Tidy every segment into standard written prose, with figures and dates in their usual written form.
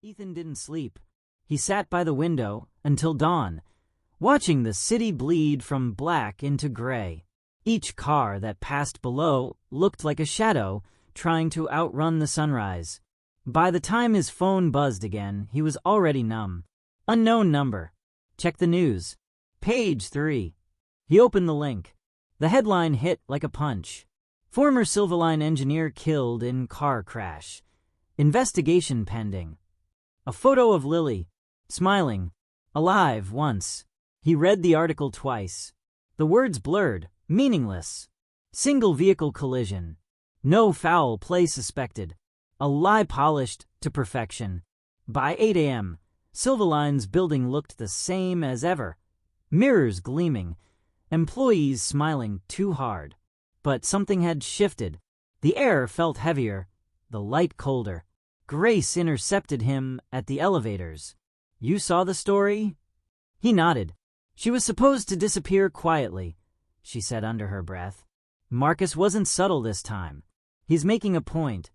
Ethan didn't sleep. He sat by the window until dawn, watching the city bleed from black into gray. Each car that passed below looked like a shadow trying to outrun the sunrise. By the time his phone buzzed again, he was already numb. Unknown number. Check the news. Page 3. He opened the link. The headline hit like a punch. Former Silverline engineer killed in car crash. Investigation pending. A photo of Lily, smiling, alive once. He read the article twice. The words blurred, meaningless. Single vehicle collision. No foul play suspected. A lie polished to perfection. By 8 a.m., Silverline's building looked the same as ever. Mirrors gleaming. Employees smiling too hard. But something had shifted. The air felt heavier, the light colder. Grace intercepted him at the elevators. "You saw the story?" He nodded. "She was supposed to disappear quietly," she said under her breath. Marcus wasn't subtle this time. "He's making a point."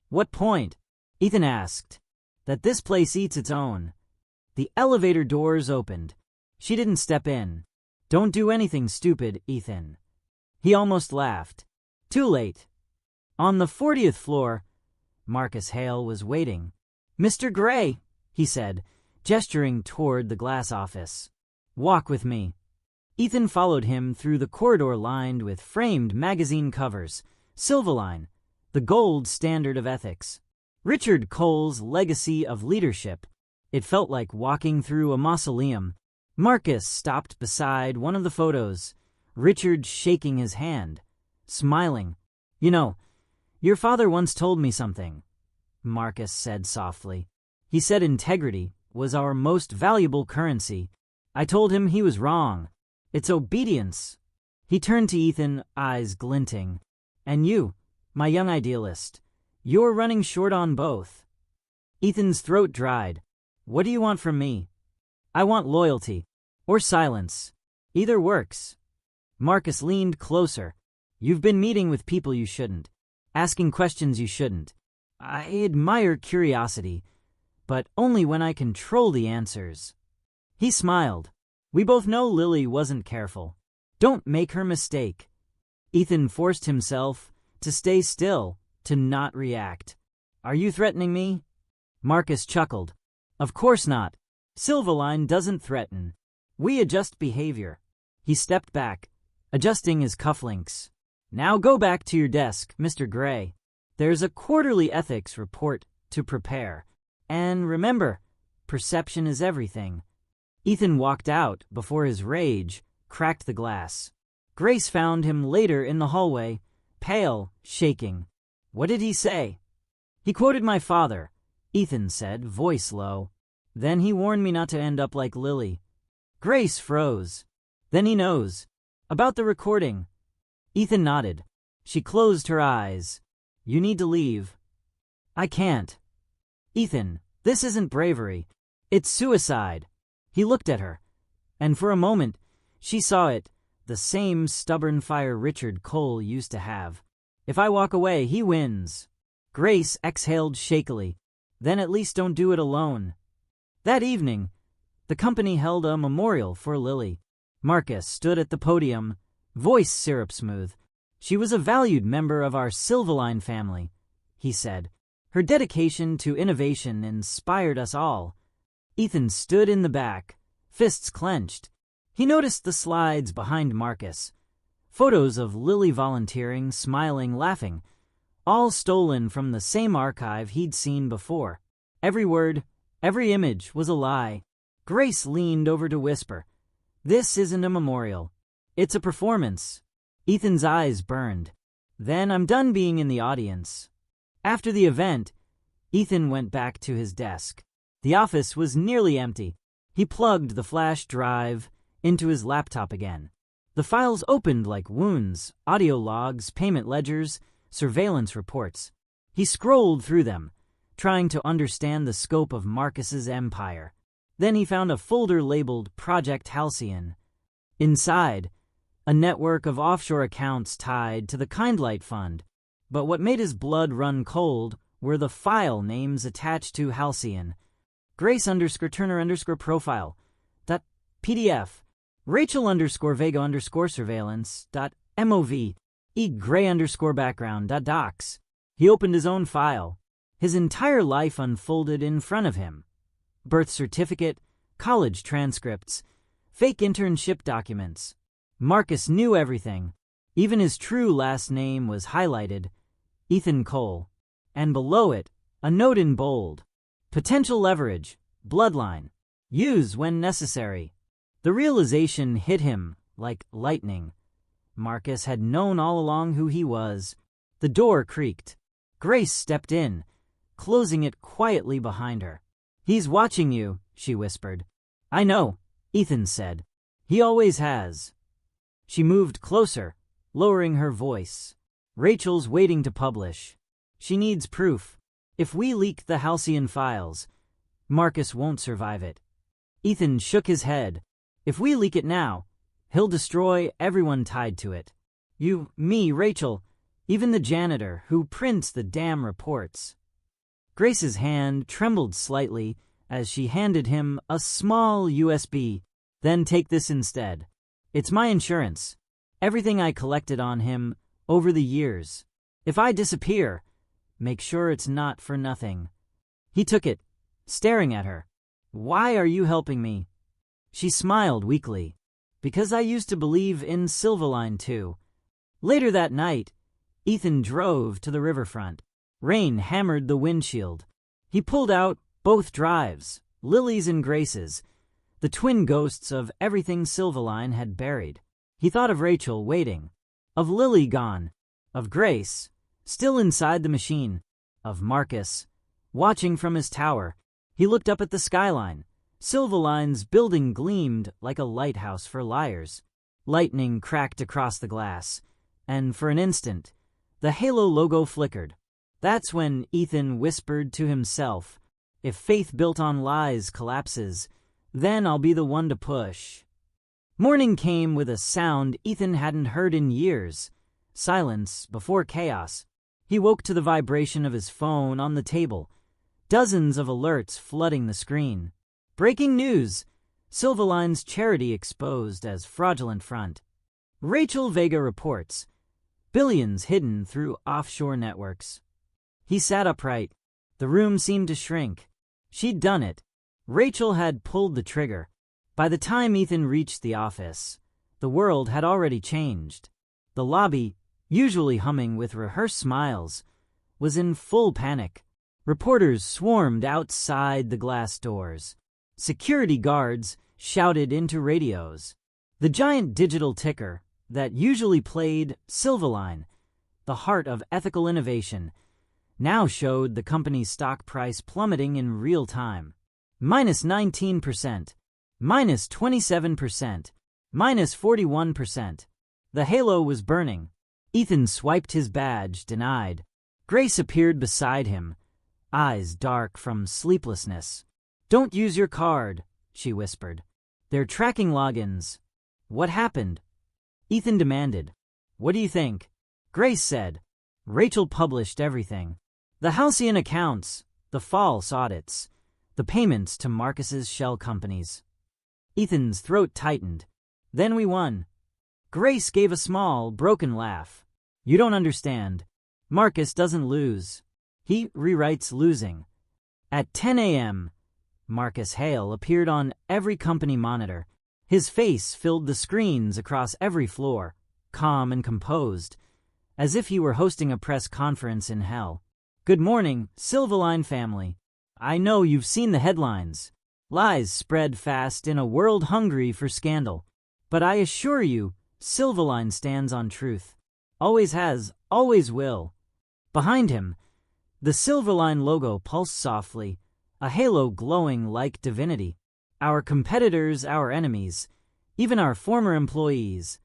"What point?" Ethan asked. "That this place eats its own." The elevator doors opened. She didn't step in. "Don't do anything stupid, Ethan." He almost laughed. Too late. On the 40th floor, Marcus Hale was waiting. "Mr. Gray," he said, gesturing toward the glass office. "Walk with me." Ethan followed him through the corridor lined with framed magazine covers. Silverline, the gold standard of ethics. Richard Cole's legacy of leadership. It felt like walking through a mausoleum. Marcus stopped beside one of the photos, Richard shaking his hand, smiling. "You know, your father once told me something," Marcus said softly. "He said integrity was our most valuable currency. I told him he was wrong. It's obedience." He turned to Ethan, eyes glinting. "And you, my young idealist, you're running short on both." Ethan's throat dried. "What do you want from me?" "I want loyalty. Or silence. Either works." Marcus leaned closer. "You've been meeting with people you shouldn't. Asking questions you shouldn't. I admire curiosity, but only when I control the answers." He smiled. "We both know Lily wasn't careful. Don't make her mistake." Ethan forced himself to stay still, to not react. "Are you threatening me?" Marcus chuckled. "Of course not. Silverline doesn't threaten. We adjust behavior." He stepped back, adjusting his cufflinks. "Now go back to your desk, Mr. Gray. There's a quarterly ethics report to prepare. And remember, perception is everything." Ethan walked out before his rage cracked the glass. Grace found him later in the hallway, pale, shaking. "What did he say?" "He quoted my father," Ethan said, voice low. "Then he warned me not to end up like Lily." Grace froze. "Then he knows. About the recording." Ethan nodded. She closed her eyes. "You need to leave." "I can't." "Ethan, this isn't bravery. It's suicide." He looked at her, and for a moment, she saw it, the same stubborn fire Richard Cole used to have. "If I walk away, he wins." Grace exhaled shakily. "Then at least don't do it alone." That evening, the company held a memorial for Lily. Marcus stood at the podium, voice syrup smooth. "She was a valued member of our Silverline family," he said. "Her dedication to innovation inspired us all." Ethan stood in the back, fists clenched. He noticed the slides behind Marcus. Photos of Lily volunteering, smiling, laughing, all stolen from the same archive he'd seen before. Every word, every image was a lie. Grace leaned over to whisper, "This isn't a memorial. It's a performance." Ethan's eyes burned. "Then I'm done being in the audience." After the event, Ethan went back to his desk. The office was nearly empty. He plugged the flash drive into his laptop again. The files opened like wounds, audio logs, payment ledgers, surveillance reports. He scrolled through them, trying to understand the scope of Marcus's empire. Then he found a folder labeled Project Halcyon. Inside, a network of offshore accounts tied to the Kindlight Fund. But what made his blood run cold were the file names attached to Halcyon. Grace_Turner_profile. .pdf. Rachel_Vega_surveillance. .mov. Gray_background. .docs. He opened his own file. His entire life unfolded in front of him. Birth certificate, college transcripts, fake internship documents. Marcus knew everything. Even his true last name was highlighted, Ethan Cole. And below it, a note in bold. Potential leverage, bloodline. Use when necessary. The realization hit him like lightning. Marcus had known all along who he was. The door creaked. Grace stepped in, closing it quietly behind her. "He's watching you," she whispered. "I know," Ethan said. "He always has." She moved closer, lowering her voice. "Rachel's waiting to publish. She needs proof. If we leak the Halcyon files, Marcus won't survive it." Ethan shook his head. "If we leak it now, he'll destroy everyone tied to it. You, me, Rachel, even the janitor who prints the damn reports." Grace's hand trembled slightly as she handed him a small USB. "Then take this instead. It's my insurance. Everything I collected on him over the years. If I disappear, make sure it's not for nothing." He took it, staring at her. "Why are you helping me?" She smiled weakly. "Because I used to believe in Silverline too." Later that night, Ethan drove to the riverfront. Rain hammered the windshield. He pulled out both drives, Lily's and Grace's, the twin ghosts of everything Silverline had buried. He thought of Rachel waiting, of Lily gone, of Grace still inside the machine, of Marcus watching from his tower. He looked up at the skyline. Silverline's building gleamed like a lighthouse for liars. Lightning cracked across the glass, and for an instant, the Halo logo flickered. That's when Ethan whispered to himself, "If faith built on lies collapses, then I'll be the one to push." Morning came with a sound Ethan hadn't heard in years. Silence before chaos. He woke to the vibration of his phone on the table. Dozens of alerts flooding the screen. Breaking news. Silverline's charity exposed as fraudulent front. Rachel Vega reports. Billions hidden through offshore networks. He sat upright. The room seemed to shrink. She'd done it. Rachel had pulled the trigger. By the time Ethan reached the office, the world had already changed. The lobby, usually humming with rehearsed smiles, was in full panic. Reporters swarmed outside the glass doors. Security guards shouted into radios. The giant digital ticker that usually played Silverline, the heart of ethical innovation, now showed the company's stock price plummeting in real time. -19%, -27%, -41%. The halo was burning. Ethan swiped his badge, denied. Grace appeared beside him, eyes dark from sleeplessness. "Don't use your card," she whispered. "They're tracking logins." "What happened?" Ethan demanded. "What do you think?" Grace said. Rachel published everything. The Halcyon accounts, the false audits, the payments to Marcus's shell companies. Ethan's throat tightened. "Then we won." Grace gave a small, broken laugh. "You don't understand. Marcus doesn't lose. He rewrites losing." At 10 a.m., Marcus Hale appeared on every company monitor. His face filled the screens across every floor, calm and composed, as if he were hosting a press conference in hell. "Good morning, Silverline family. I know you've seen the headlines. Lies spread fast in a world hungry for scandal. But I assure you, Silverline stands on truth. Always has, always will." Behind him, the Silverline logo pulsed softly, a halo glowing like divinity. Our competitors, our enemies, even our former employees,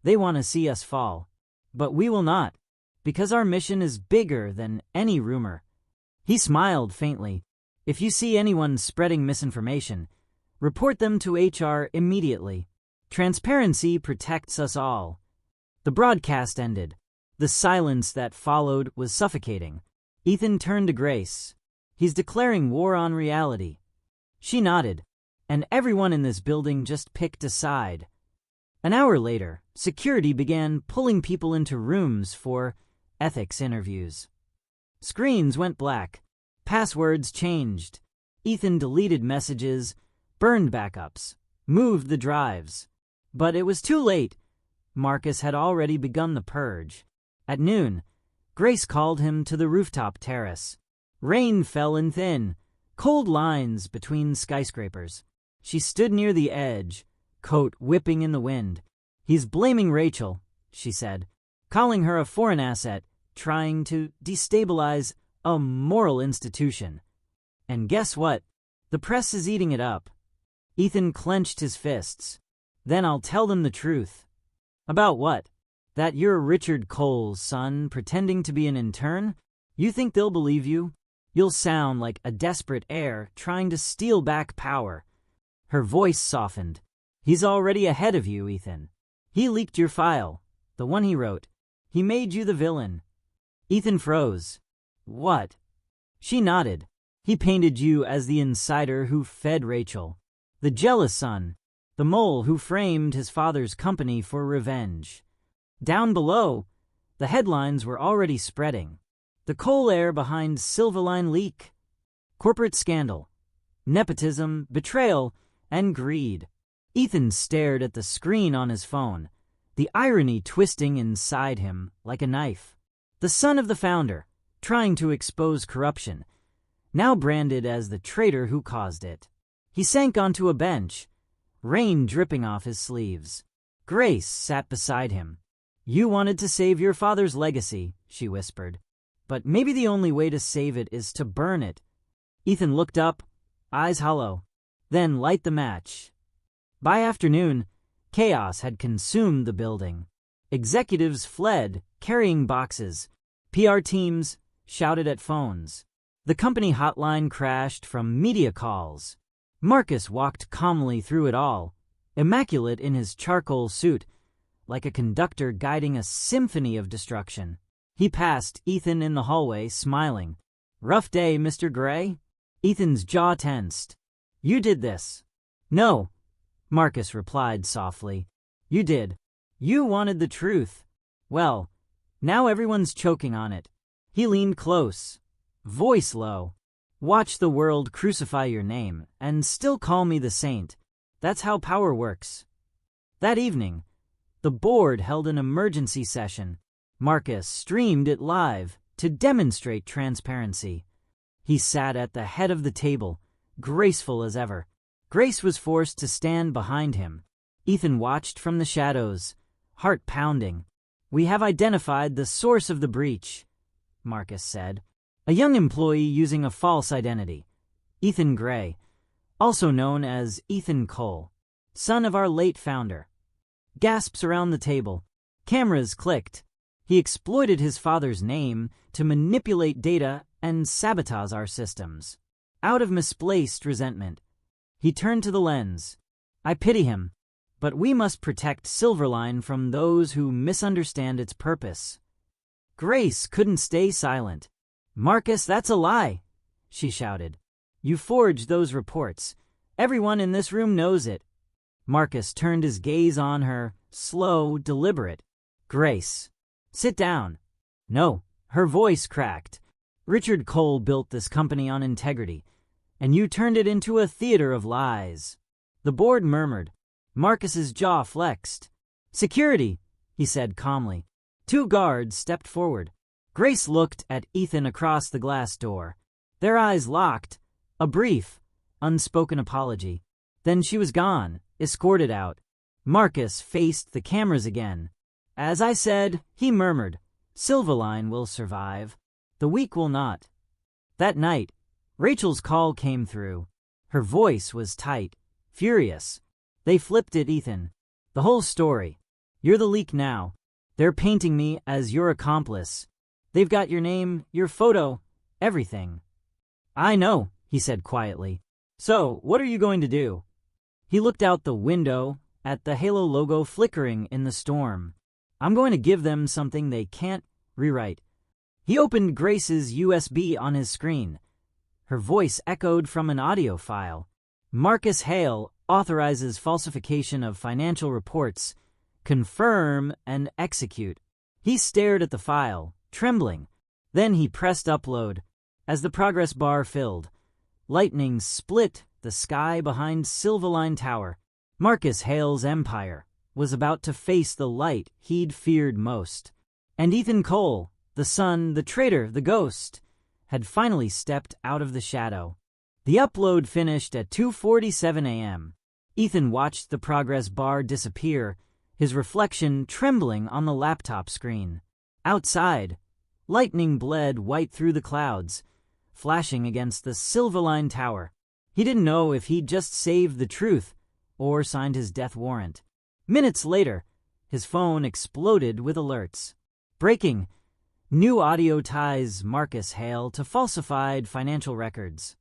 they want to see us fall. But we will not, because our mission is bigger than any rumor. He smiled faintly. "If you see anyone spreading misinformation, report them to HR immediately. Transparency protects us all." The broadcast ended. The silence that followed was suffocating. Ethan turned to Grace. He's declaring war on reality. She nodded, and everyone in this building just picked a side. An hour later, security began pulling people into rooms for ethics interviews. Screens went black. Passwords changed. Ethan deleted messages, burned backups, moved the drives. But it was too late. Marcus had already begun the purge. At noon, Grace called him to the rooftop terrace. Rain fell in thin, cold lines between skyscrapers. She stood near the edge, coat whipping in the wind. "He's blaming Rachel," she said, calling her a foreign asset, trying to destabilize a moral institution. And guess what? The press is eating it up. Ethan clenched his fists. "Then I'll tell them the truth." "About what? That you're Richard Cole's son pretending to be an intern? You think they'll believe you? You'll sound like a desperate heir trying to steal back power." Her voice softened. "He's already ahead of you, Ethan. He leaked your file, the one he wrote. He made you the villain." Ethan froze. "What?" She nodded. "He painted you as the insider who fed Rachel, the jealous son, the mole who framed his father's company for revenge." Down below, the headlines were already spreading. "The Cole heir behind Silverline leak. Corporate scandal. Nepotism, betrayal, and greed." Ethan stared at the screen on his phone, the irony twisting inside him like a knife. The son of the founder, trying to expose corruption, now branded as the traitor who caused it. He sank onto a bench, rain dripping off his sleeves. Grace sat beside him. "You wanted to save your father's legacy," she whispered. "But maybe the only way to save it is to burn it." Ethan looked up, eyes hollow. "Then light the match." By afternoon, chaos had consumed the building. Executives fled, carrying boxes. PR teams shouted at phones. The company hotline crashed from media calls. Marcus walked calmly through it all, immaculate in his charcoal suit, like a conductor guiding a symphony of destruction. He passed Ethan in the hallway, smiling. "Rough day, Mr. Gray?" Ethan's jaw tensed. "You did this." "No," Marcus replied softly. "You did. You wanted the truth. Well, now everyone's choking on it." He leaned close, voice low. "Watch the world crucify your name and still call me the saint. That's how power works." That evening, the board held an emergency session. Marcus streamed it live to demonstrate transparency. He sat at the head of the table, graceful as ever. Grace was forced to stand behind him. Ethan watched from the shadows, heart pounding. "We have identified the source of the breach," Marcus said. "A young employee using a false identity. Ethan Gray, also known as Ethan Cole, son of our late founder." Gasps around the table. Cameras clicked. He exploited his father's name to manipulate data and sabotage our systems. Out of misplaced resentment, he turned to the lens. "I pity him, but we must protect Silverline from those who misunderstand its purpose." Grace couldn't stay silent. "Marcus, that's a lie," she shouted. "You forged those reports. Everyone in this room knows it." Marcus turned his gaze on her, slow, deliberate. "Grace, sit down." "No." Her voice cracked. "Richard Cole built this company on integrity, and you turned it into a theater of lies." The board murmured. Marcus's jaw flexed. "Security," he said calmly. 2 guards stepped forward. Grace looked at Ethan across the glass door. Their eyes locked. A brief, unspoken apology. Then she was gone, escorted out. Marcus faced the cameras again. "As I said," he murmured, "Silverline will survive. The weak will not." That night, Rachel's call came through. Her voice was tight, furious. "They flipped it, Ethan. The whole story. You're the leak now. They're painting me as your accomplice. They've got your name, your photo, everything." "I know," he said quietly. "So, what are you going to do?" He looked out the window at the Halo logo flickering in the storm. "I'm going to give them something they can't rewrite. He opened Grace's USB on his screen. Her voice echoed from an audio file. Marcus Hale authorizes falsification of financial reports. Confirm and execute. He stared at the file, trembling. Then he pressed upload. As the progress bar filled, lightning split the sky behind Silverline Tower. Marcus Hale's empire was about to face the light he'd feared most. And Ethan Cole, the son, the traitor, the ghost, had finally stepped out of the shadow. The upload finished at 2:47 a.m. Ethan watched the progress bar disappear, his reflection trembling on the laptop screen. Outside, lightning bled white through the clouds, flashing against the Silverline Tower. He didn't know if he'd just saved the truth or signed his death warrant. Minutes later, his phone exploded with alerts. Breaking. New audio ties Marcus Hale to falsified financial records.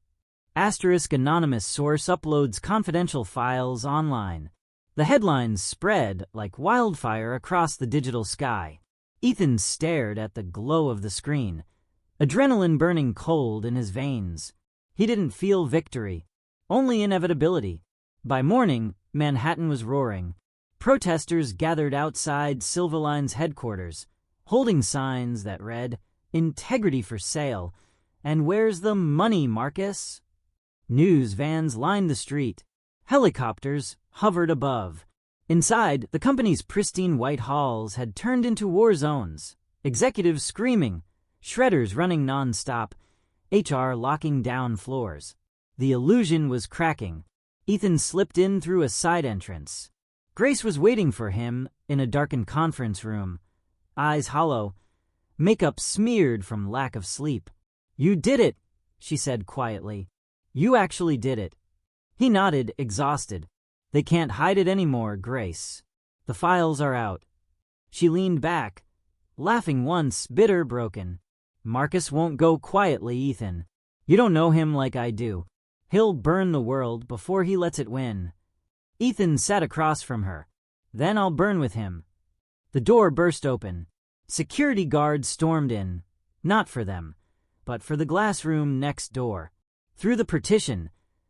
Asterisk anonymous source uploads confidential files online. The headlines spread like wildfire across the digital sky. Ethan stared at the glow of the screen, adrenaline burning cold in his veins. He didn't feel victory, only inevitability. By morning, Manhattan was roaring. Protesters gathered outside Silverline's headquarters, holding signs that read, "Integrity for sale," and "Where's the money, Marcus?" News vans lined the street. Helicopters hovered above. Inside, the company's pristine white halls had turned into war zones. Executives screaming, shredders running non-stop, HR locking down floors. The illusion was cracking. Ethan slipped in through a side entrance. Grace was waiting for him in a darkened conference room, eyes hollow, makeup smeared from lack of sleep. "You did it," she said quietly. "You actually did it." He nodded, exhausted. "They can't hide it anymore, Grace. The files are out." She leaned back, laughing once, bitter, broken. "Marcus won't go quietly, Ethan. You don't know him like I do. He'll burn the world before he lets it win." Ethan sat across from her. "Then I'll burn with him." The door burst open. Security guards stormed in, not for them, but for the glass room next door. Through the partition,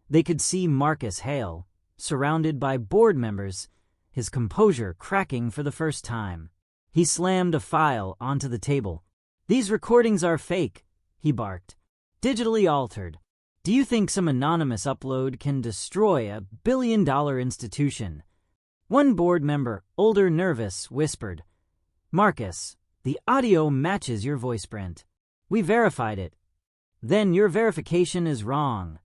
they could see Marcus Hale, surrounded by board members, his composure cracking for the first time. He slammed a file onto the table. "These recordings are fake," he barked. "Digitally altered. Do you think some anonymous upload can destroy a billion-dollar institution?" One board member, older, nervous, whispered, "Marcus, the audio matches your voice print. We verified it." "Then your verification is wrong,"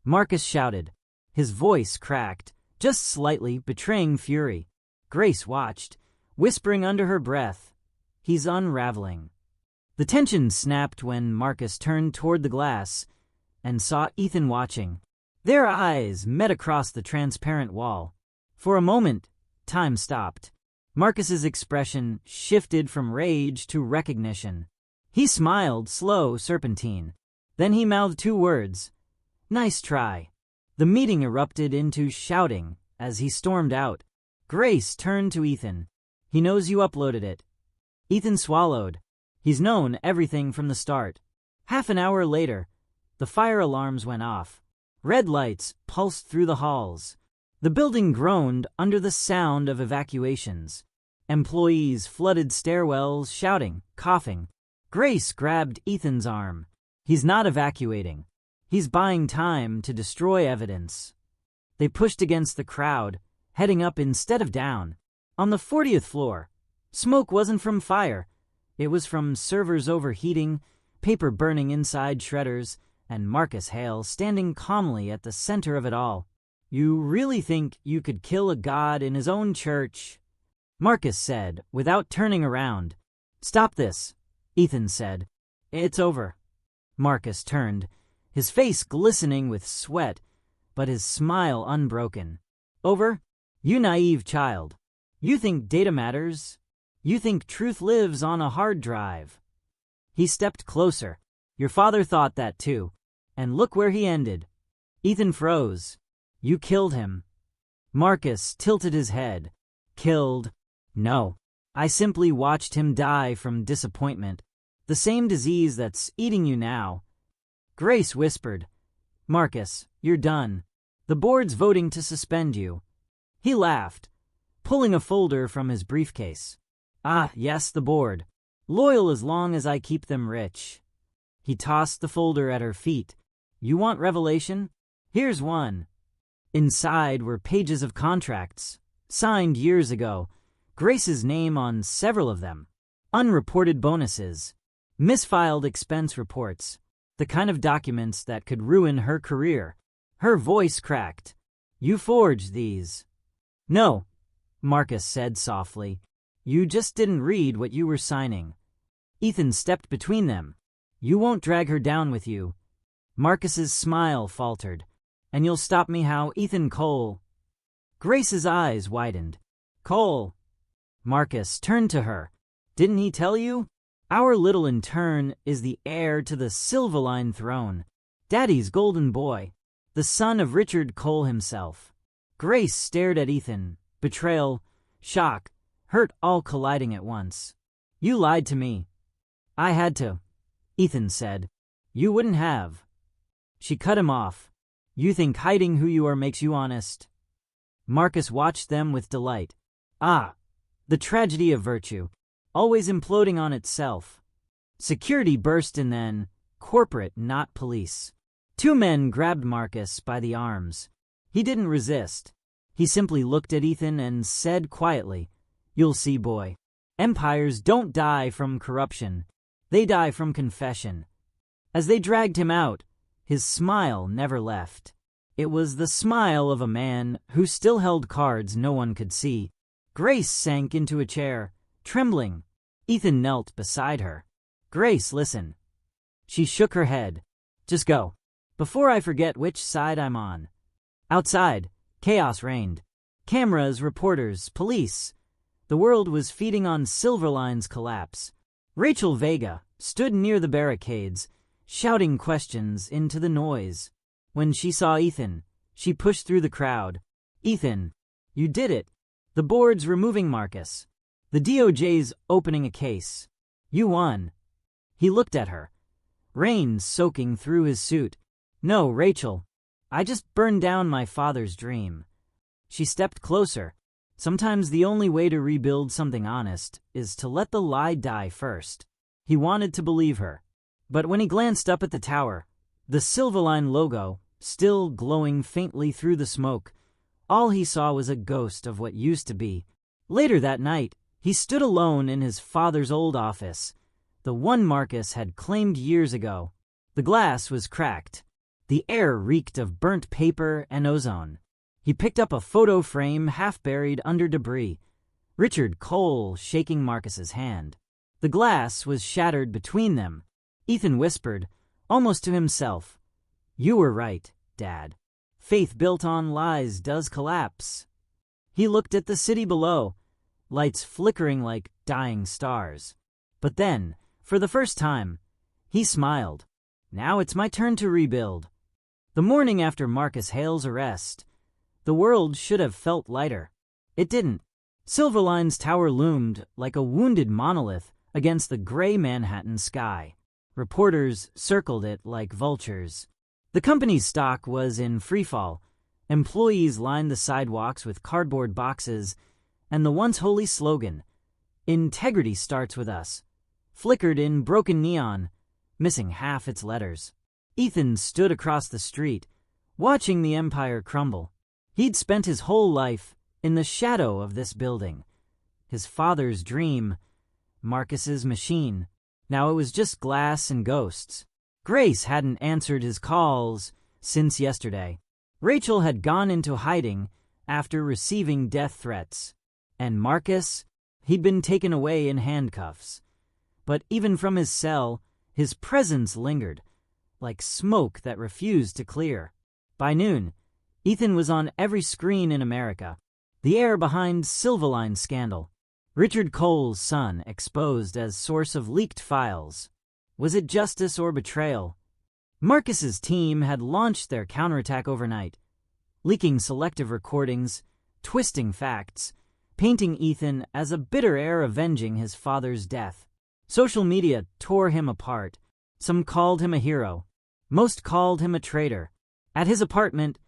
Marcus shouted. His voice cracked, just slightly, betraying fury. Grace watched, whispering under her breath, "He's unraveling." The tension snapped when Marcus turned toward the glass and saw Ethan watching. Their eyes met across the transparent wall. For a moment, time stopped. Marcus's expression shifted from rage to recognition. He smiled, slow, serpentine. Then he mouthed two words, "Nice try." The meeting erupted into shouting as he stormed out. Grace turned to Ethan. "He knows you uploaded it." Ethan swallowed. He's known everything from the start. Half an hour later, the fire alarms went off. Red lights pulsed through the halls. The building groaned under the sound of evacuations. Employees flooded stairwells, shouting, coughing. Grace grabbed Ethan's arm. "He's not evacuating. He's buying time to destroy evidence." They pushed against the crowd, heading up instead of down. On the 40th floor, smoke wasn't from fire. It was from servers overheating, paper burning inside shredders, and Marcus Hale standing calmly at the center of it all. "You really think you could kill a god in his own church?" Marcus said, without turning around. "Stop this," Ethan said. "It's over." Marcus turned, his face glistening with sweat, but his smile unbroken. "Over? You naive child. You think data matters? You think truth lives on a hard drive?" He stepped closer. "Your father thought that too. And look where he ended." Ethan froze. "You killed him." Marcus tilted his head. "Killed? No. I simply watched him die from disappointment. The same disease that's eating you now. Grace whispered, "Marcus, you're done. The board's voting to suspend you." He laughed, pulling a folder from his briefcase. "Ah, yes, the board. Loyal as long as I keep them rich." He tossed the folder at her feet. "You want revelation? Here's one." Inside were pages of contracts, signed years ago, Grace's name on several of them, unreported bonuses, misfiled expense reports, the kind of documents that could ruin her career. Her voice cracked. "You forged these." "No," Marcus said softly. "You just didn't read what you were signing." Ethan stepped between them. "You won't drag her down with you." Marcus's smile faltered. "And you'll stop me how, Ethan Cole?" Grace's eyes widened. "Cole." Marcus turned to her. "Didn't he tell you? Our little intern is the heir to the Silverline throne. Daddy's golden boy. The son of Richard Cole himself." Grace stared at Ethan. Betrayal, shock, hurt all colliding at once. "You lied to me." "I had to," Ethan said. "You wouldn't have." She cut him off. "You think hiding who you are makes you honest?" Marcus watched them with delight. Ah, the tragedy of virtue, always imploding on itself. Security burst in then, corporate, not police. Two men grabbed Marcus by the arms. He didn't resist. He simply looked at Ethan and said quietly, "You'll see, boy. Empires don't die from corruption. They die from confession." As they dragged him out, his smile never left. It was the smile of a man who still held cards no one could see. Grace sank into a chair, trembling. Ethan knelt beside her. "Grace, listen." She shook her head. "Just go, before I forget which side I'm on." Outside, chaos reigned. Cameras, reporters, police. The world was feeding on Silverline's collapse. Rachel Vega stood near the barricades, shouting questions into the noise. When she saw Ethan, she pushed through the crowd. "Ethan, you did it. The board's removing Marcus. The DOJ's opening a case. You won." He looked at her, rain soaking through his suit. "No, Rachel. I just burned down my father's dream." She stepped closer. Sometimes the only way to rebuild something honest is to let the lie die first. He wanted to believe her. But when he glanced up at the tower, the Silverline logo, still glowing faintly through the smoke, all he saw was a ghost of what used to be. Later that night, he stood alone in his father's old office, the one Marcus had claimed years ago. The glass was cracked. The air reeked of burnt paper and ozone. He picked up a photo frame half buried under debris. Richard Cole shaking Marcus's hand. The glass was shattered between them. Ethan whispered, almost to himself, "You were right, Dad. Faith built on lies does collapse." He looked at the city below, lights flickering like dying stars. But then, for the first time, he smiled. Now it's my turn to rebuild. The morning after Marcus Hale's arrest, the world should have felt lighter. It didn't. Silverline's tower loomed like a wounded monolith against the gray Manhattan sky. Reporters circled it like vultures. The company's stock was in freefall. Employees lined the sidewalks with cardboard boxes, and the once holy slogan, "Integrity starts with us," flickered in broken neon, missing half its letters. Ethan stood across the street, watching the empire crumble. He'd spent his whole life in the shadow of this building. His father's dream, Marcus's machine. Now it was just glass and ghosts. Grace hadn't answered his calls since yesterday. Rachel had gone into hiding after receiving death threats. And Marcus, he'd been taken away in handcuffs. But even from his cell, his presence lingered, like smoke that refused to clear. By noon, Ethan was on every screen in America. The heir behind Silverline scandal. Richard Cole's son exposed as source of leaked files. Was it justice or betrayal? Marcus's team had launched their counterattack overnight, leaking selective recordings, twisting facts, painting Ethan as a bitter heir avenging his father's death. Social media tore him apart. Some called him a hero. Most called him a traitor. At his apartment,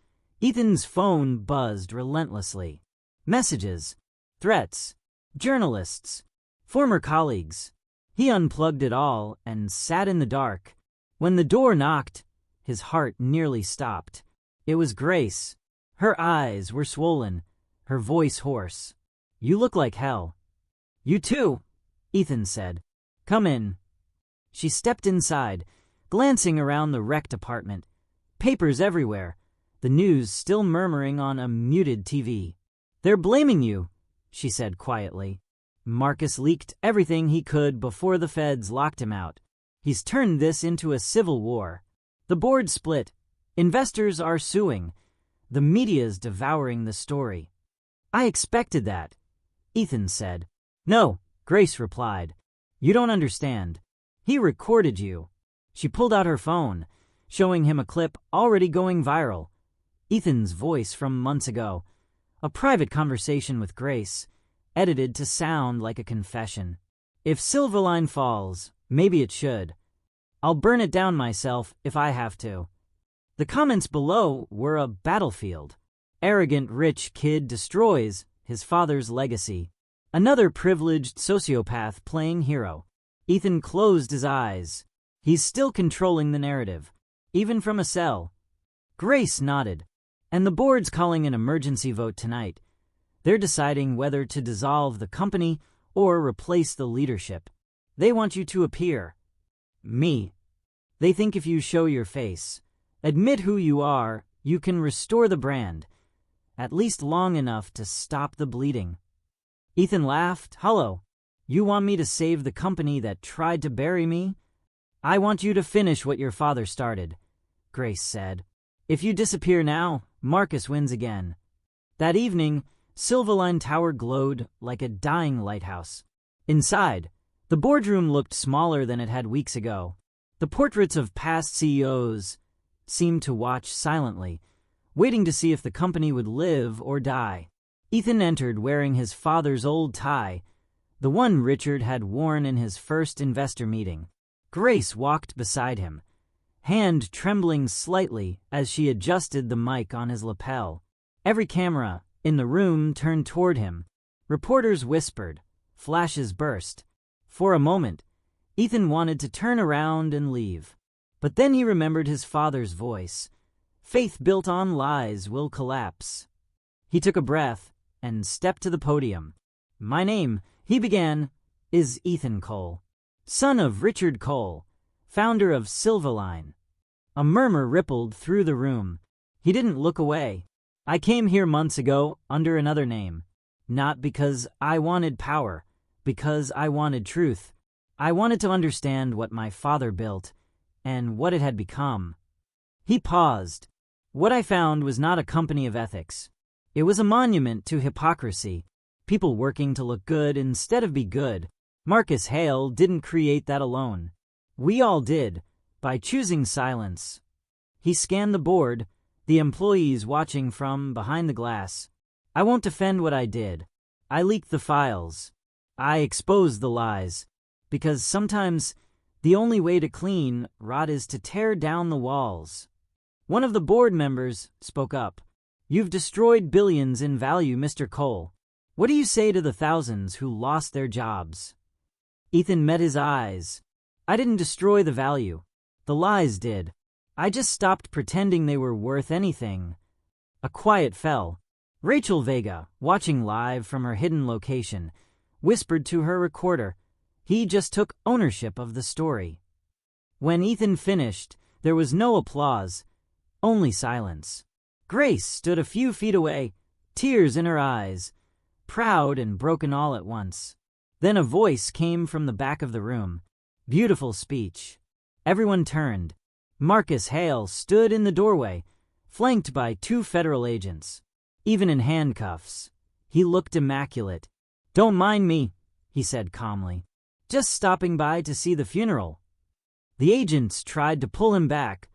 Ethan's phone buzzed relentlessly. Messages, threats, journalists, former colleagues. He unplugged it all and sat in the dark. When the door knocked, his heart nearly stopped. It was Grace. Her eyes were swollen, her voice hoarse. "You look like hell." "You too," Ethan said. "Come in." She stepped inside, glancing around the wrecked apartment. Papers everywhere, the news still murmuring on a muted TV. "They're blaming you," she said quietly. "Marcus leaked everything he could before the feds locked him out. He's turned this into a civil war. The board split. Investors are suing. The media's devouring the story." "I expected that," Ethan said. "No," Grace replied. "You don't understand. He recorded you." She pulled out her phone, showing him a clip already going viral. Ethan's voice from months ago. A private conversation with Grace, edited to sound like a confession. "If Silverline falls, maybe it should. I'll burn it down myself if I have to." The comments below were a battlefield. Arrogant rich kid destroys his father's legacy. Another privileged sociopath playing hero. Ethan closed his eyes. He's still controlling the narrative, even from a cell. Grace nodded. "And the board's calling an emergency vote tonight. They're deciding whether to dissolve the company or replace the leadership. They want you to appear." "Me." "They think if you show your face, admit who you are, you can restore the brand, at least long enough to stop the bleeding." Ethan laughed. "Hello. You want me to save the company that tried to bury me?" "I want you to finish what your father started," Grace said. "If you disappear now, Marcus wins again." That evening, Silverline Tower glowed like a dying lighthouse. Inside, the boardroom looked smaller than it had weeks ago. The portraits of past CEOs seemed to watch silently, waiting to see if the company would live or die. Ethan entered wearing his father's old tie, the one Richard had worn in his first investor meeting. Grace walked beside him, hand trembling slightly as she adjusted the mic on his lapel. Every camera in the room turned toward him. Reporters whispered. Flashes burst. For a moment, Ethan wanted to turn around and leave. But then he remembered his father's voice. "Faith built on lies will collapse." He took a breath and stepped to the podium. "My name," he began, "is Ethan Cole, son of Richard Cole, founder of Silverline." A murmur rippled through the room. He didn't look away. "I came here months ago under another name. Not because I wanted power, because I wanted truth. I wanted to understand what my father built and what it had become." He paused. "What I found was not a company of ethics. It was a monument to hypocrisy, people working to look good instead of be good. Marcus Hale didn't create that alone. We all did, by choosing silence." He scanned the board, the employees watching from behind the glass. "I won't defend what I did. I leaked the files. I exposed the lies. Because sometimes the only way to clean rot is to tear down the walls." One of the board members spoke up. "You've destroyed billions in value, Mr. Cole. What do you say to the thousands who lost their jobs?" Ethan met his eyes. "I didn't destroy the value. The lies did. I just stopped pretending they were worth anything." A quiet fell. Rachel Vega, watching live from her hidden location, whispered to her recorder. He just took ownership of the story. When Ethan finished, there was no applause, only silence. Grace stood a few feet away, tears in her eyes, proud and broken all at once. Then a voice came from the back of the room. Beautiful speech. Everyone turned. Marcus Hale stood in the doorway, flanked by 2 federal agents. Even in handcuffs, he looked immaculate. "Don't mind me," he said calmly. "Just stopping by to see the funeral." The agents tried to pull him back,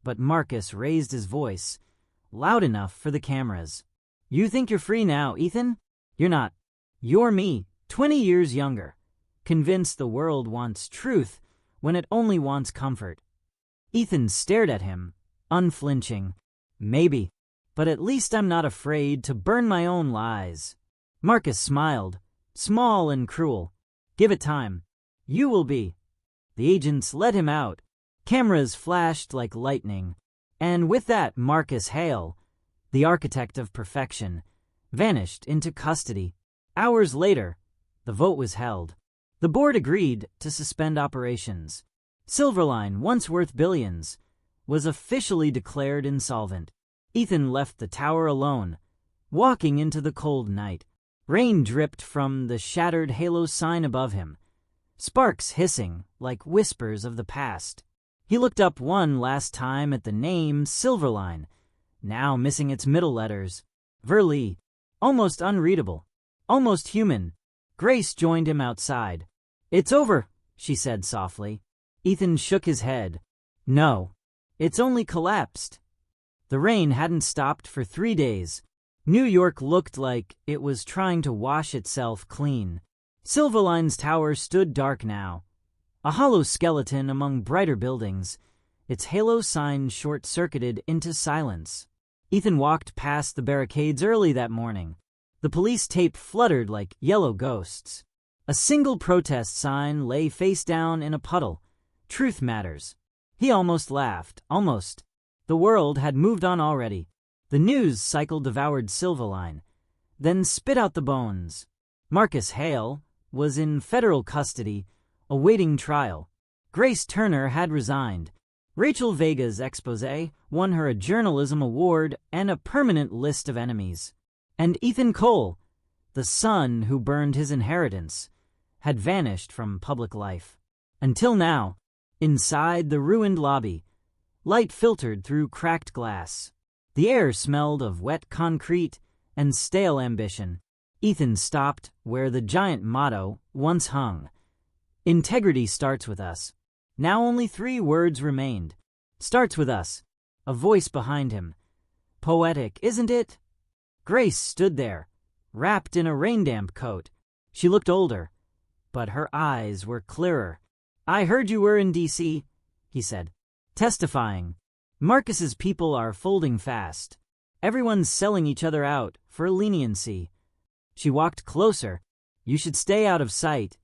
but Marcus raised his voice, loud enough for the cameras. "You think you're free now, Ethan? You're not. You're me, 20 years younger. convinced the world wants truth when it only wants comfort. Ethan stared at him, unflinching. Maybe, but at least I'm not afraid to burn my own lies. Marcus smiled, small and cruel. Give it time. You will be. The agents let him out. Cameras flashed like lightning. And with that, Marcus Hale, the architect of perfection, vanished into custody. Hours later, the vote was held. The board agreed to suspend operations. Silverline, once worth billions, was officially declared insolvent. Ethan left the tower alone, walking into the cold night. Rain dripped from the shattered halo sign above him, sparks hissing like whispers of the past. He looked up one last time at the name Silverline, now missing its middle letters. Verlee, almost unreadable, almost human. Grace joined him outside. "It's over," she said softly. Ethan shook his head. "No, it's only collapsed." The rain hadn't stopped for 3 days. New York looked like it was trying to wash itself clean. Silverline's tower stood dark now, a hollow skeleton among brighter buildings, its halo sign short-circuited into silence. Ethan walked past the barricades early that morning. The police tape fluttered like yellow ghosts. A single protest sign lay face down in a puddle. Truth matters. He almost laughed. Almost. The world had moved on already. The news cycle devoured Silverline, then spit out the bones. Marcus Hale was in federal custody, awaiting trial. Grace Turner had resigned. Rachel Vega's expose won her a journalism award and a permanent list of enemies. And Ethan Cole, the son who burned his inheritance, had vanished from public life. Until now, inside the ruined lobby, light filtered through cracked glass. The air smelled of wet concrete and stale ambition. Ethan stopped where the giant motto once hung. Integrity starts with us. Now only 3 words remained. Starts with us. A voice behind him. Poetic, isn't it? Grace stood there, wrapped in a raindamp coat. She looked older, but her eyes were clearer. "I heard you were in D.C., he said, testifying. "Marcus's people are folding fast. Everyone's selling each other out for leniency." She walked closer. "You should stay out of sight,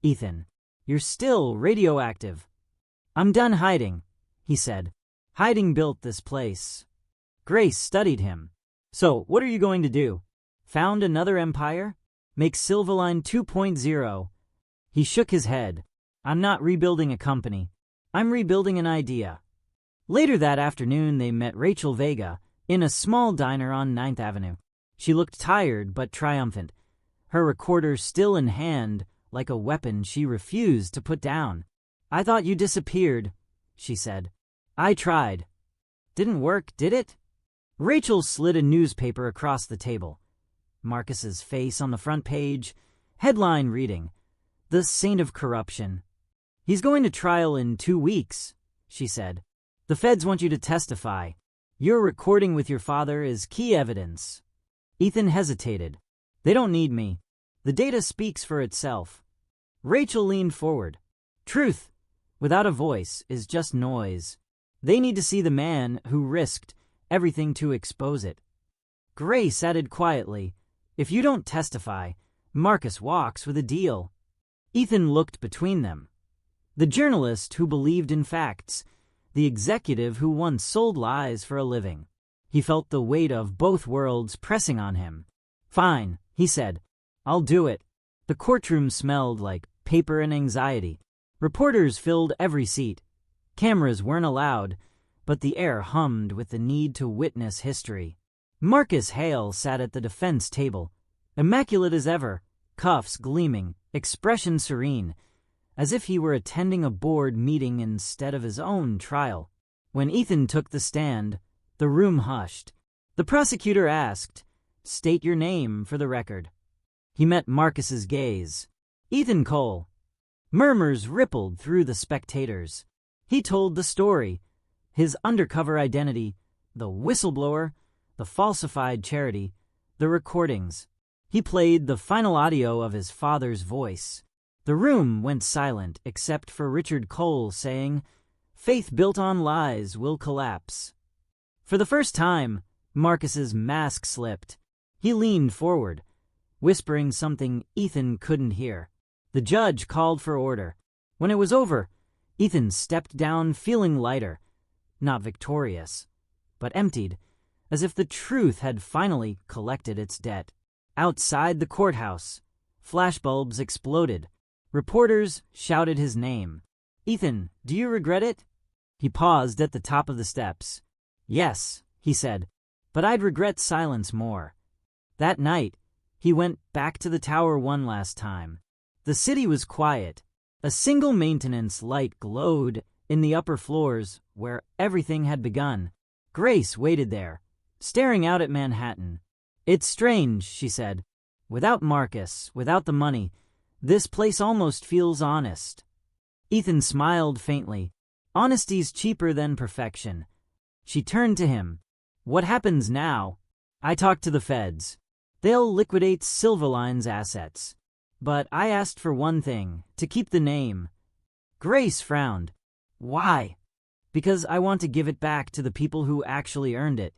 Ethan. You're still radioactive." "I'm done hiding," he said. "Hiding built this place." Grace studied him. "So, what are you going to do? Found another empire? Make Silverline 2.0? He shook his head. "I'm not rebuilding a company. I'm rebuilding an idea." Later that afternoon, they met Rachel Vega in a small diner on 9th Avenue. She looked tired but triumphant, her recorder still in hand like a weapon she refused to put down. "I thought you disappeared," she said. "I tried." "Didn't work, did it?" Rachel slid a newspaper across the table. Marcus's face on the front page, headline reading, "The Saint of Corruption." "He's going to trial in 2 weeks," she said. "The feds want you to testify. Your recording with your father is key evidence." Ethan hesitated. "They don't need me. The data speaks for itself." Rachel leaned forward. "Truth, without a voice, is just noise. They need to see the man who risked everything to expose it." Grace added quietly, "If you don't testify, Marcus walks with a deal." Ethan looked between them. The journalist who believed in facts, the executive who once sold lies for a living. He felt the weight of both worlds pressing on him. "Fine," he said. "I'll do it." The courtroom smelled like paper and anxiety. Reporters filled every seat. Cameras weren't allowed, but the air hummed with the need to witness history. Marcus Hale sat at the defense table, immaculate as ever, cuffs gleaming, expression serene, as if he were attending a board meeting instead of his own trial. When Ethan took the stand, the room hushed. The prosecutor asked, "State your name for the record." He met Marcus's gaze. "Ethan Cole." Murmurs rippled through the spectators. He told the story, his undercover identity, the whistleblower, the falsified charity, the recordings. He played the final audio of his father's voice. The room went silent except for Richard Cole saying, "Faith built on lies will collapse." For the first time, Marcus's mask slipped. He leaned forward, whispering something Ethan couldn't hear. The judge called for order. When it was over, Ethan stepped down feeling lighter, not victorious, but emptied, as if the truth had finally collected its debt. Outside the courthouse, flashbulbs exploded. Reporters shouted his name. "Ethan, do you regret it?" He paused at the top of the steps. "Yes," he said, "but I'd regret silence more." That night, he went back to the tower one last time. The city was quiet. A single maintenance light glowed in the upper floors where everything had begun. Grace waited there, staring out at Manhattan. "It's strange," she said. "Without Marcus, without the money, this place almost feels honest." Ethan smiled faintly. "Honesty's cheaper than perfection." She turned to him. "What happens now?" "I talked to the feds. They'll liquidate Silverline's assets. But I asked for one thing, to keep the name." Grace frowned. "Why?" "Because I want to give it back to the people who actually earned it."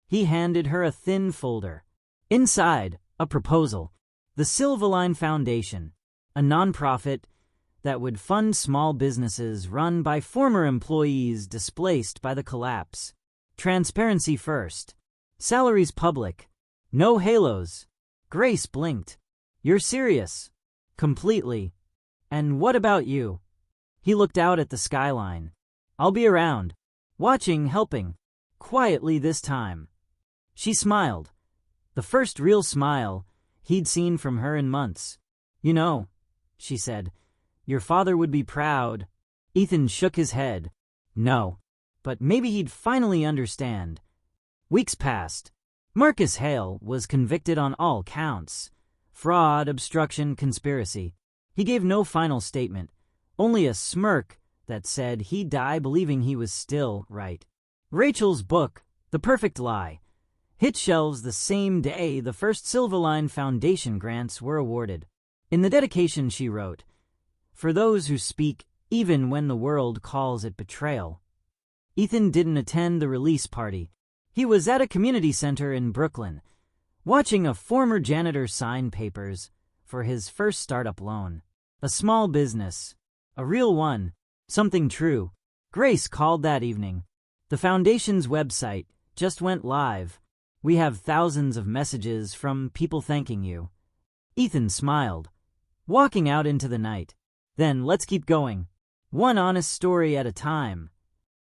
He handed her a thin folder. Inside, a proposal. The Silverline Foundation, a nonprofit that would fund small businesses run by former employees displaced by the collapse. Transparency first. Salaries public. No halos. Grace blinked. "You're serious?" "Completely." "And what about you?" He looked out at the skyline. "I'll be around. Watching, helping. Quietly this time." She smiled. The first real smile he'd seen from her in months. "You know," she said, "your father would be proud." Ethan shook his head. "No. But maybe he'd finally understand." Weeks passed. Marcus Hale was convicted on all counts. Fraud, obstruction, conspiracy. He gave no final statement, only a smirk that said he'd die believing he was still right. Rachel's book, The Perfect Lie, hit shelves the same day the first Silverline Foundation grants were awarded. In the dedication she wrote, "For those who speak even when the world calls it betrayal." Ethan didn't attend the release party. He was at a community center in Brooklyn, watching a former janitor sign papers for his first startup loan. A small business. A real one. Something true. Grace called that evening. "The foundation's website just went live. We have thousands of messages from people thanking you." Ethan smiled, walking out into the night. "Then let's keep going. One honest story at a time."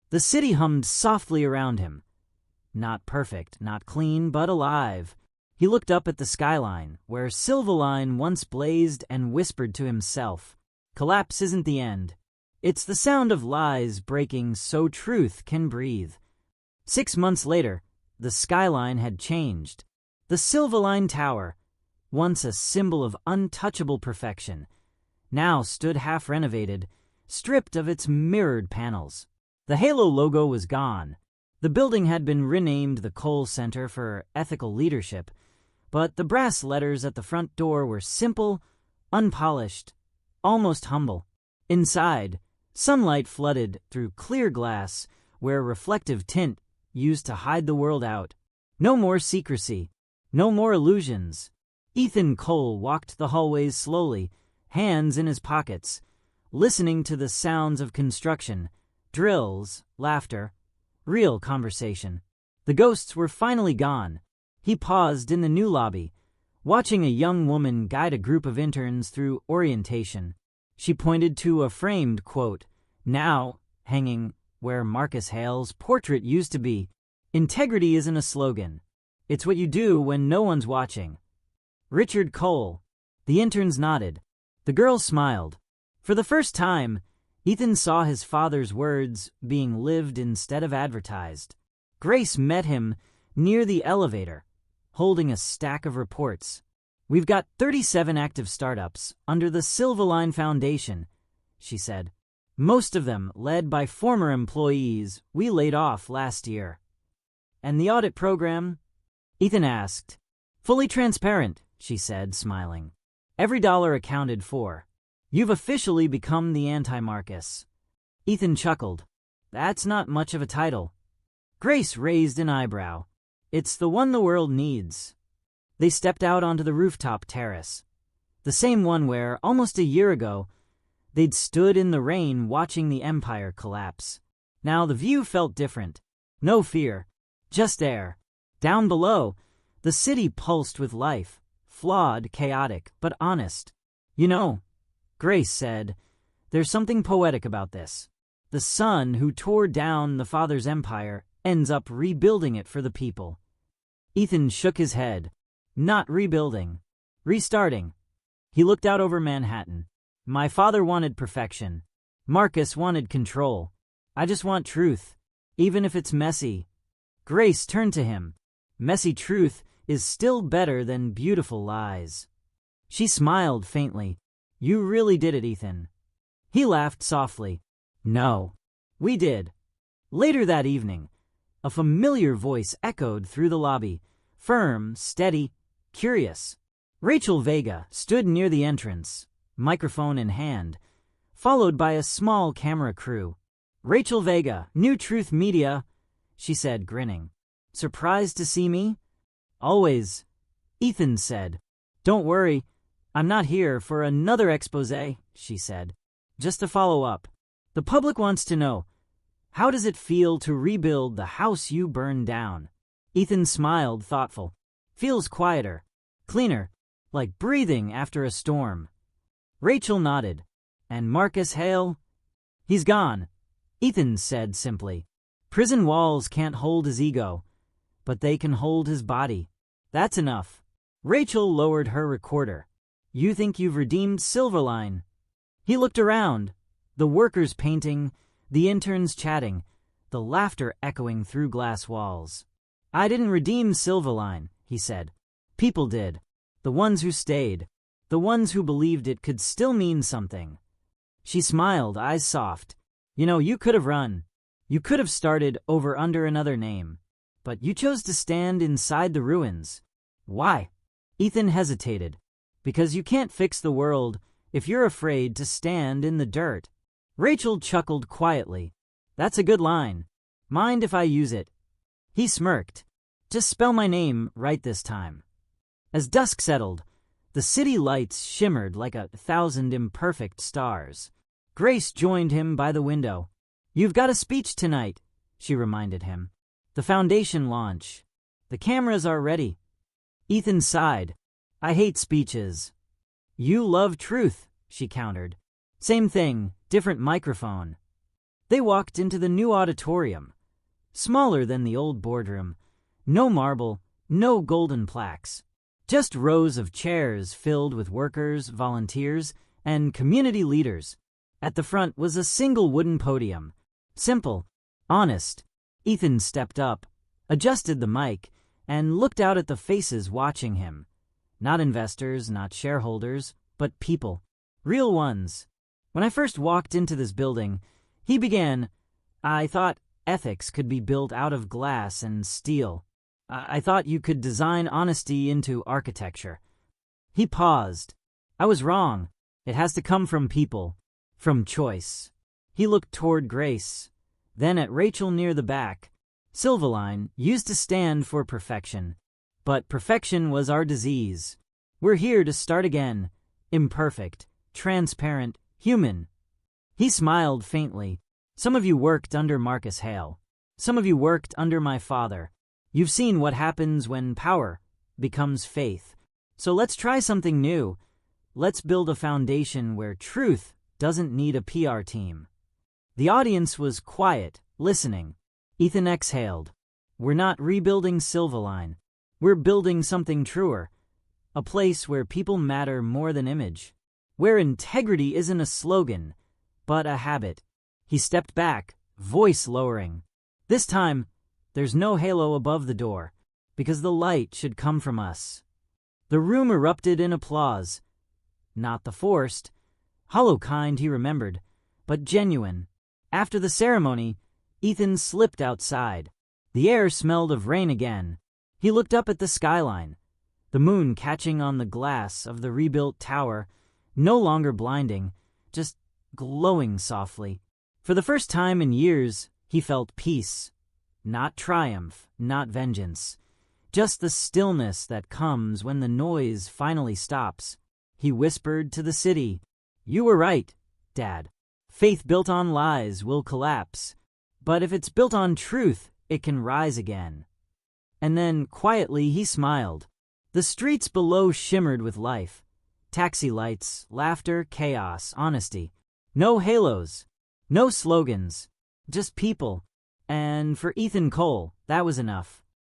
The city hummed softly around him. Not perfect, not clean, but alive. He looked up at the skyline, where Silverline once blazed, and whispered to himself, "Collapse isn't the end. It's the sound of lies breaking so truth can breathe." 6 months later, the skyline had changed. The Silverline Tower, once a symbol of untouchable perfection, now stood half-renovated, stripped of its mirrored panels. The halo logo was gone. The building had been renamed the Cole Center for Ethical Leadership, but the brass letters at the front door were simple, unpolished, almost humble. Inside, sunlight flooded through clear glass where reflective tint used to hide the world out. No more secrecy, no more illusions. Ethan Cole walked the hallways slowly, hands in his pockets, listening to the sounds of construction, drills, laughter, real conversation. The ghosts were finally gone. He paused in the new lobby, watching a young woman guide a group of interns through orientation. She pointed to a framed quote, now hanging where Marcus Hale's portrait used to be. "Integrity isn't a slogan. It's what you do when no one's watching." "Richard Cole." The interns nodded. The girl smiled. For the first time, Ethan saw his father's words being lived instead of advertised. Grace met him near the elevator, holding a stack of reports. "We've got 37 active startups under the Silverline Foundation," she said. "Most of them led by former employees we laid off last year." "And the audit program?" Ethan asked. "Fully transparent," she said, smiling. "Every dollar accounted for." You've officially become the anti-Marcus. Ethan chuckled. That's not much of a title. Grace raised an eyebrow. It's the one the world needs. They stepped out onto the rooftop terrace. The same one where, almost a year ago, they'd stood in the rain watching the Empire collapse. Now the view felt different. No fear. Just air. Down below, the city pulsed with life. Flawed, chaotic, but honest. You know, Grace said, there's something poetic about this. The son who tore down the father's empire ends up rebuilding it for the people. Ethan shook his head. Not rebuilding. Restarting. He looked out over Manhattan. My father wanted perfection. Marcus wanted control. I just want truth, even if it's messy. Grace turned to him. Messy truth is still better than beautiful lies. She smiled faintly. You really did it, Ethan. He laughed softly. No. We did. Later that evening, a familiar voice echoed through the lobby. Firm, steady, curious. Rachel Vega stood near the entrance, microphone in hand, followed by a small camera crew. Rachel Vega, New Truth Media, she said, grinning. Surprised to see me? Always, Ethan said. Don't worry, I'm not here for another expose, she said. Just to follow up. The public wants to know, how does it feel to rebuild the house you burned down? Ethan smiled, thoughtful. Feels quieter, cleaner, like breathing after a storm. Rachel nodded. And Marcus Hale? He's gone, Ethan said simply. Prison walls can't hold his ego, but they can hold his body. That's enough. Rachel lowered her recorder. You think you've redeemed Silverline? He looked around, the workers painting, the interns chatting, the laughter echoing through glass walls. I didn't redeem Silverline, he said. People did. The ones who stayed. The ones who believed it could still mean something. She smiled, eyes soft. You know, you could have run. You could have started over under another name. But you chose to stand inside the ruins. Why? Ethan hesitated. Because you can't fix the world if you're afraid to stand in the dirt. Rachel chuckled quietly. That's a good line. Mind if I use it? He smirked. Just spell my name right this time. As dusk settled, the city lights shimmered like 1,000 imperfect stars. Grace joined him by the window. You've got a speech tonight, she reminded him. The foundation launch. The cameras are ready. Ethan sighed. I hate speeches. You love truth, she countered. Same thing, different microphone. They walked into the new auditorium. Smaller than the old boardroom. No marble, no golden plaques. Just rows of chairs filled with workers, volunteers, and community leaders. At the front was a single wooden podium. Simple, honest. Ethan stepped up, adjusted the mic, and looked out at the faces watching him. Not investors, not shareholders, but people. Real ones. When I first walked into this building, he began, I thought ethics could be built out of glass and steel. I thought you could design honesty into architecture. He paused. I was wrong. It has to come from people, from choice. He looked toward Grace, then at Rachel near the back. Silverline used to stand for perfection, but perfection was our disease. We're here to start again, imperfect, transparent, human. He smiled faintly. Some of you worked under Marcus Hale. Some of you worked under my father. You've seen what happens when power becomes faith. So let's try something new. Let's build a foundation where truth doesn't need a PR team. The audience was quiet, listening. Ethan exhaled. We're not rebuilding Silverline. We're building something truer. A place where people matter more than image. Where integrity isn't a slogan, but a habit. He stepped back, voice lowering. This time, there's no halo above the door, because the light should come from us. The room erupted in applause. Not the forced, hollow kind he remembered, but genuine. After the ceremony, Ethan slipped outside. The air smelled of rain again. He looked up at the skyline, the moon catching on the glass of the rebuilt tower, No longer blinding, just glowing softly. For the first time in years, he felt peace. Not triumph, not vengeance. Just the stillness that comes when the noise finally stops. He whispered to the city, "You were right, Dad. Faith built on lies will collapse. But if it's built on truth, it can rise again." And then, quietly, he smiled. The streets below shimmered with life. Taxi lights, laughter, chaos, honesty. No halos, no slogans, just people. And for Ethan Cole, that was enough.